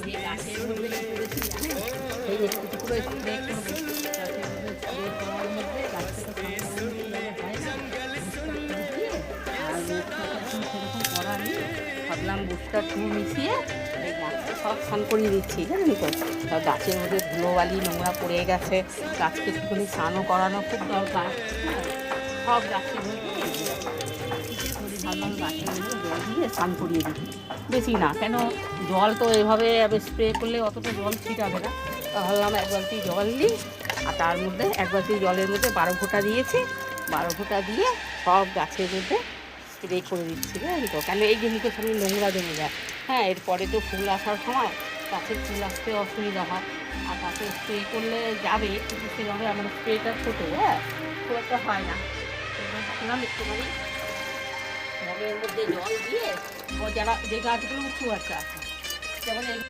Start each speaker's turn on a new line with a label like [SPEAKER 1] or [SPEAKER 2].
[SPEAKER 1] যে গাছের মধ্যে কি করেছি জানেন, এই একটু টুকরো স্প্রে করবো গাছের মধ্যে, স্প্রে করার মধ্যে গাছটা তো সামনে কীভাবে হয় না, বুস্টার টু দিয়ে। আর রোগটা তো এখন সেরকম করা নেই, ভাবলাম বুস্টার টু মিশিয়ে এই গাছকে সব স্নান করিয়ে দিচ্ছি জানেন তো। গাছের মধ্যে ধুলোবালি নোংরা পড়ে গেছে, গাছকে একটুখানি স্নানও করানো খুব দরকার। হ্যাঁ, সব গাছের মধ্যে ভাবলাম গাছের মধ্যে জল দিয়ে স্নান করিয়ে দিই, বেশি না কেন, জল তো এভাবে স্প্রে করলে অতটা জল ছিটাবে না। তা ভাবলাম এক বালতি জল নিই, আর তার মধ্যে এক বালতি জলের মধ্যে 12 ফোঁটা দিয়েছি, 12 ফোঁটা দিয়ে সব গাছের মধ্যে স্প্রে করে দিচ্ছি জানেন তো। কেন এই যে মুখের সামনে নোংরা জমে যায়, হ্যাঁ এরপরে তো ফুল আসার সময় গাছের ফুল আসতে অসুবিধা হয়, আর গাছে স্প্রে করলে যাবে কিন্তু সেভাবে আমার স্প্রেটা ছোটো, হ্যাঁ খুব একটা হয় না। এবার ভাবলাম একটুখানি মগের মধ্যে জল দিয়ে, ও যারা যে গাছগুলো উঁচু আছে যেমন এই